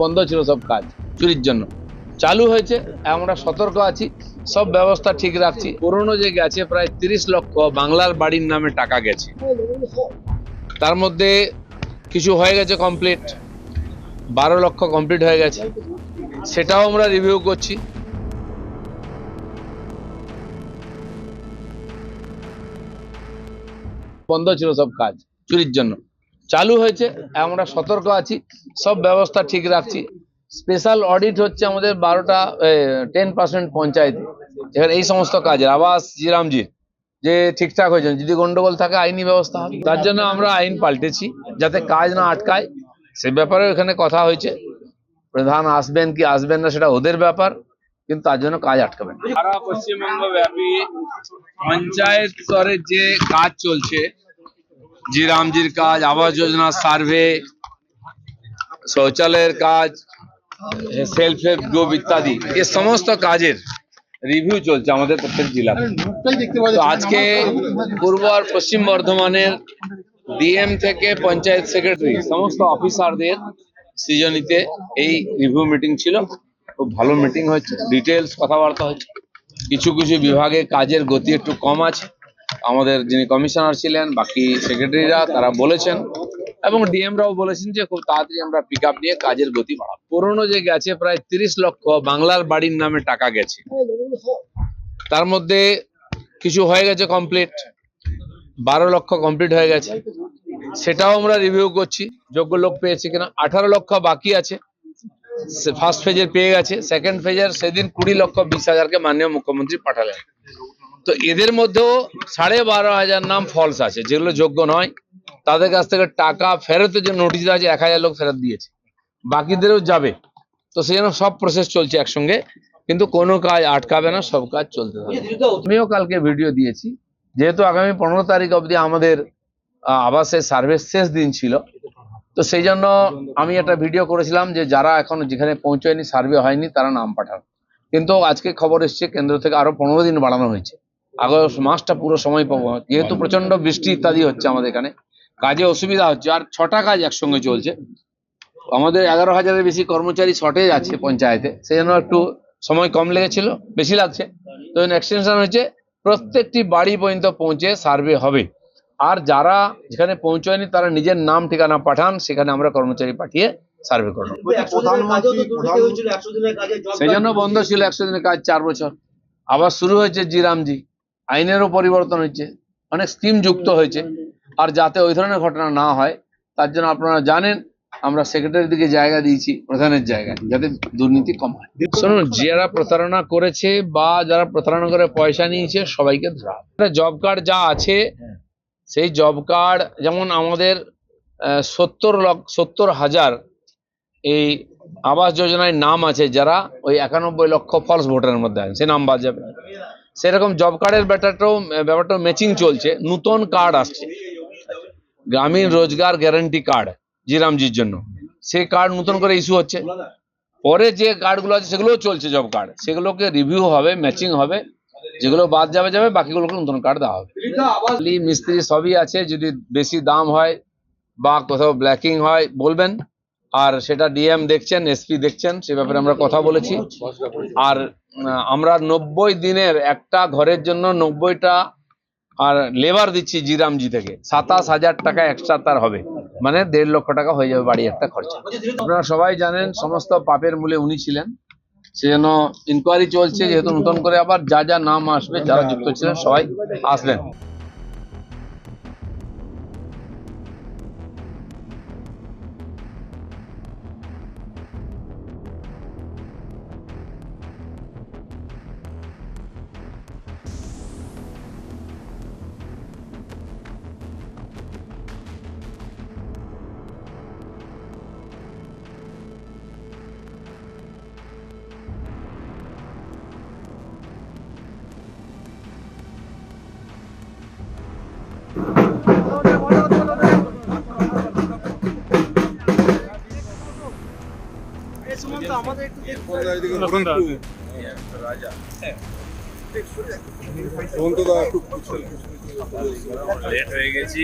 বন্ধ ছিল সব কাজ চুরির জন্য। চালু হয়েছে, আমরা সতর্ক আছি, সব ব্যবস্থা ঠিক রাখছি। পুরনো যে গেছে প্রায় 30 লক্ষ বাংলার বাড়ির নামে টাকা গেছে, তার মধ্যে কিছু হয়ে গেছে কমপ্লিট, 12 লক্ষ কমপ্লিট হয়ে গেছে, সেটাও আমরা রিভিউ করছি। বন্ধ ছিল সব কাজ চুরির জন্য। চালু হয়েছে, আমরা সতর্ক আছি, সব ব্যবস্থা ঠিক রাখছি। স্পেশাল অডিট হচ্ছে আমাদের 10% পঞ্চায়েতে। এবার এই সমস্ত কাজের আবাস জিরামজির যে ঠিকঠাক হয়েছে, যদি গন্ডগোল থাকে আইনি ব্যবস্থা হবে। তার জন্য আমরা আইন পাল্টেছি যাতে কাজ না আটকায়, সে ব্যাপারে এখানে কথা হয়েছে। প্রধান আসবেন কি আসবেন না সেটা ওদের ব্যাপার, কিন্তু তার জন্য কাজ আটকাবেন। সারা পশ্চিমবঙ্গ ব্যাপী পঞ্চায়েত স্তরের যে কাজ চলছে, জিরামজির কাজ, আবাস যোজনা সার্ভে, শৌচালয়ের কাজ, সেলফ হেল্প গ্রুপ ইত্যাদি, এই সমস্ত কাজের রিভিউ চলছে আমাদের প্রত্যেক জেলাতে। তো আজকে পূর্ব আর পশ্চিম বর্ধমানের ডিএম থেকে পঞ্চায়েত সেক্রেটারি সমস্ত অফিসারদের সৃজনীতে এই রিভিউ মিটিং ছিল। খুব ভালো মিটিং হচ্ছে, ডিটেলস কথাবার্তা হচ্ছে। কিছু কিছু বিভাগে কাজের গতি একটু কম আছে, আমাদের যিনি কমিশনার ছিলেন, বাকি সেক্রেটারিরা তারা বলেছেন, এবং ডিএমরাও বলেছেন যে খুব তাড়াতাড়ি আমরা পিক আপ নিয়ে কাজের গতি বাড়াবো। পুরনো যে গেছে প্রায় 30 লক্ষ বাংলার বাড়ির নামে টাকা গেছে, তার মধ্যে কিছু হয়ে গেছে কমপ্লিট, 12 লক্ষ কমপ্লিট হয়ে গেছে, সেটাও আমরা রিভিউ করছি যোগ্য লোক পেয়েছে কিনা। 18 লক্ষ বাকি আছে, ফার্স্ট ফেজের পেয়ে গেছে, সেকেন্ড ফেজের সেদিন 20 লক্ষ 20,000কে মাননীয় মুখ্যমন্ত্রী পাঠালেন। তো এদের মধ্যেও 12,500 নাম ফলস আছে, যেগুলো যোগ্য নয়। তাদের কাছ থেকে টাকা ফেরতের যে নোটিশ আছে 1000 লোক ফেরত দিয়েছে, বাকিদেরও যাবে। তো সেই জন্য সব প্রসেস চলছে একসঙ্গে, কিন্তু কোনো কাজ আটকাবে না, সব কাজ চলতে থাকবে। আমিও কালকে ভিডিও দিয়েছি, যেহেতু আগামী 15 তারিখ অবধি আমাদের আবাসের সার্ভে শেষ দিন ছিল, তো সেই জন্য আমি একটা ভিডিও করেছিলাম যে যারা এখন যেখানে পৌঁছয়নি, সার্ভে হয়নি, তারা নাম পাঠান। কিন্তু আজকে খবর এসছে কেন্দ্র থেকে আরো 15 দিন বাড়ানো হয়েছে, আগস্ট মাসটা পুরো সময় পাবো। যেহেতু প্রচন্ড বৃষ্টি ইত্যাদি হচ্ছে আমাদের এখানে, কাজে অসুবিধা হচ্ছে, আর 6টা কাজ একসঙ্গে চলছে। আমাদের 11,000-এর বেশি কর্মচারী শর্টেজ আছে পঞ্চায়েতে, সেই জন্য একটু সময় কম লেগেছিল, বেশি লাগছে। তো এক্সটেনশন হয়েছে, প্রত্যেকটি বাড়ি পর্যন্ত পৌঁছে সার্ভে হবে। আর যারা যেখানে পৌঁছয়নি তারা নিজের নাম ঠিকানা পাঠান, সেখানে আমরা কর্মচারী পাঠিয়ে সার্ভে করবো। সেই জন্য বন্ধ ছিল 100 দিনের কাজ 4 বছর। আবার শুরু হয়েছে জিরামজি, আইনেরও পরিবর্তন হচ্ছে, অনেক স্কিম যুক্ত হয়েছে। আর যাতে ওই ধরনের ঘটনা না হয় তার জন্য আপনারা জানেন আমরা সেক্রেটারির দিকে জায়গা দিয়েছি, প্রধানের জায়গায়, যাতে দুর্নীতি কম হয়। শুনুন, যারা প্রতারণা করেছে বা যারা প্রতারণা করে পয়সা নিয়েছে সবাইকে ধরা হবে। জব কার্ড যা আছে, সেই জব কার্ড যেমন আমাদের 70,000 এই আবাস যোজনায় নাম আছে, যারা ওই 91 লক্ষ ফলস ভোটারের মধ্যে আছে, সে নাম বাদ যাবে। সেরকম জব কার্ডের ব্যাপারটাও ম্যাচিং চলছে। নতুন কার্ড আসছে, গ্রামীণ রোজগার গ্যারান্টি কার্ড জিরামজির জন্য, সেই কার্ড নতুন করে ইস্যু হচ্ছে। পরে যে কার্ডগুলো আছে সেগুলোও চলছে জব কার্ড, সেগুলোকে রিভিউ হবে, ম্যাচিং হবে, যেগুলো বাদ যাবে, বাকিগুলোকে নতুন কার্ড দেওয়া হবে। মিস্ত্রি সবই আছে, যদি বেশি দাম হয় বা কোথাও ব্ল্যাকিং হয় বলবেন, আর সেটা ডিএম দেখছেন, এসপি দেখছেন, সে ব্যাপারে আমরা কথা বলেছি। আর আমরা 90 দিনের একটা ঘরের জন্য 90টা আর লেবার দিচ্ছি জিরামজি থেকে, 27,000 টাকা এক্সট্রা তার হবে, মানে 1.5 লক্ষ টাকা হয়ে যাবে বাড়ি একটা খরচা। আপনারা সবাই জানেন সমস্ত পাপের মূলে উনি ছিলেন, সেজন্য ইনকোয়ারি চলছে। যেহেতু নতুন করে আবার যা নাম আসবে, যারা যুক্ত ছিলেন সবাই আসবেন। লেট হয়ে গেছি।